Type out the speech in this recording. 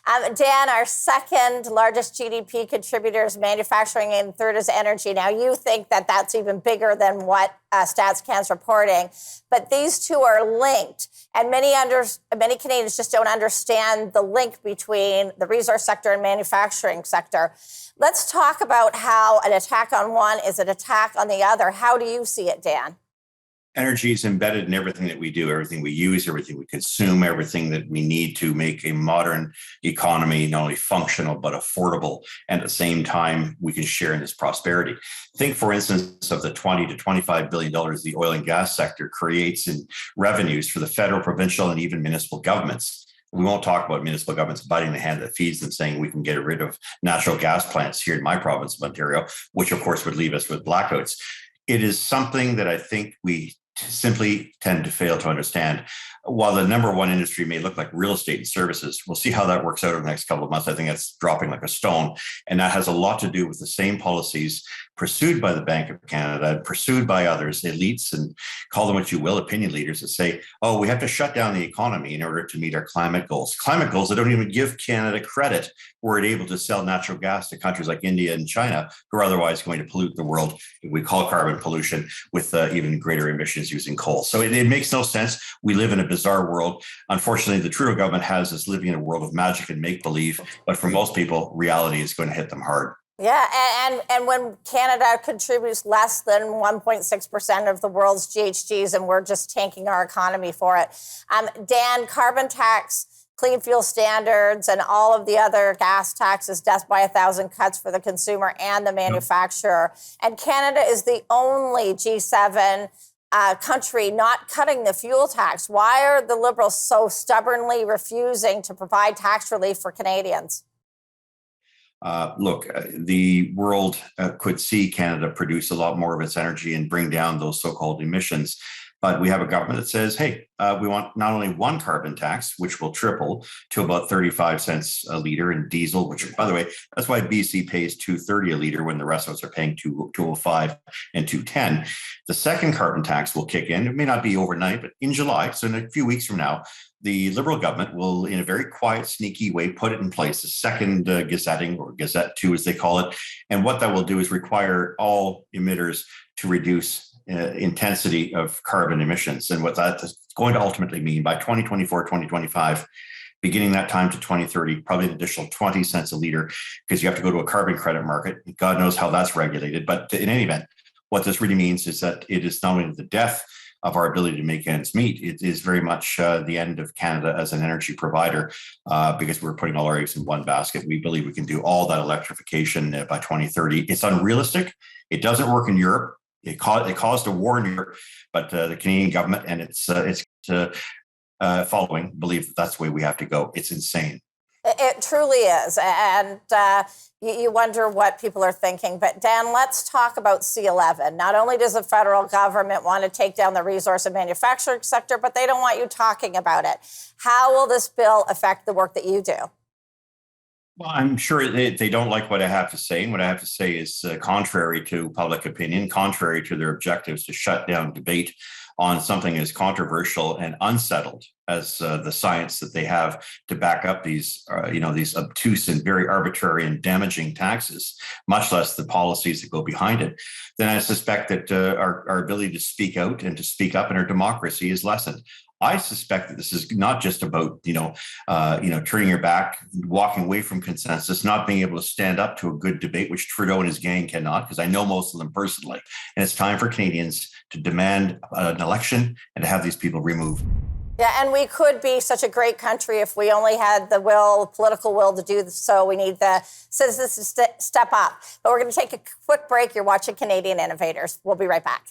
Dan, our second largest GDP contributor is manufacturing and third is energy. Now, you think that that's even bigger than what StatsCan's reporting, but these two are linked. And many Canadians just don't understand the link between the resource sector and manufacturing sector. Let's talk about how an attack on one is an attack on the other. How do you see it, Dan? Energy is embedded in everything that we do, everything we use, everything we consume, everything that we need to make a modern economy not only functional, but affordable. And at the same time, we can share in this prosperity. Think, for instance, of the $20 to $25 billion the oil and gas sector creates in revenues for the federal, provincial, and even municipal governments. We won't talk about municipal governments biting the hand that feeds them, saying we can get rid of natural gas plants here in my province of Ontario, which of course would leave us with blackouts. It is something that I think we simply tend to fail to understand. While the number one industry may look like real estate and services, we'll see how that works out over the next couple of months. I think that's dropping like a stone. And that has a lot to do with the same policies pursued by the Bank of Canada, pursued by others, elites, and call them what you will, opinion leaders that say, oh, we have to shut down the economy in order to meet our climate goals. Climate goals that don't even give Canada credit were it able to sell natural gas to countries like India and China, who are otherwise going to pollute the world. We call carbon pollution with even greater emissions using coal. So it makes no sense. We live in a bizarre world. Unfortunately, the Trudeau government has us living in a world of magic and make-believe. But for most people, reality is going to hit them hard. Yeah, and when Canada contributes less than 1.6% of the world's GHGs, and we're just tanking our economy for it. Dan, carbon tax, clean fuel standards, and all of the other gas taxes, death by 1,000 cuts for the consumer and the manufacturer. And Canada is the only G7 country not cutting the fuel tax. Why are the Liberals so stubbornly refusing to provide tax relief for Canadians? Look, the world could see Canada produce a lot more of its energy and bring down those so-called emissions. But we have a government that says, hey, we want not only one carbon tax, which will triple to about 35 cents a liter in diesel, which, by the way, that's why BC pays $2.30 a liter when the rest of us are paying $2.05 and $2.10. The second carbon tax will kick in. It may not be overnight, but in July, so in a few weeks from now, the Liberal government will, in a very quiet, sneaky way, put it in place, the second gazetting, or Gazette 2 as they call it. And what that will do is require all emitters to reduce intensity of carbon emissions. And what that is going to ultimately mean by 2024, 2025, beginning that time to 2030, probably an additional 20 cents a liter, because you have to go to a carbon credit market. God knows how that's regulated. But in any event, what this really means is that it is not only the death of our ability to make ends meet, it is very much the end of Canada as an energy provider, because we're putting all our eggs in one basket. We believe we can do all that electrification by 2030. It's unrealistic. It doesn't work in Europe. It caused a war in Europe, but the Canadian government and its following believe that's the way we have to go. It's insane. It truly is. And you wonder what people are thinking. But Dan, let's talk about C11. Not only does the federal government want to take down the resource and manufacturing sector, but they don't want you talking about it. How will this bill affect the work that you do? Well, I'm sure they don't like what I have to say. And what I have to say is contrary to public opinion, contrary to their objectives to shut down debate on something as controversial and unsettled as the science that they have to back up these obtuse and very arbitrary and damaging taxes, much less the policies that go behind it. Then I suspect that our ability to speak out and to speak up in our democracy is lessened. I suspect that this is not just about, turning your back, walking away from consensus, not being able to stand up to a good debate, which Trudeau and his gang cannot, because I know most of them personally. And it's time for Canadians to demand an election and to have these people removed. Yeah, and we could be such a great country if we only had the political will to do so. We need the citizens to step up. But we're going to take a quick break. You're watching Canadian Innovators. We'll be right back.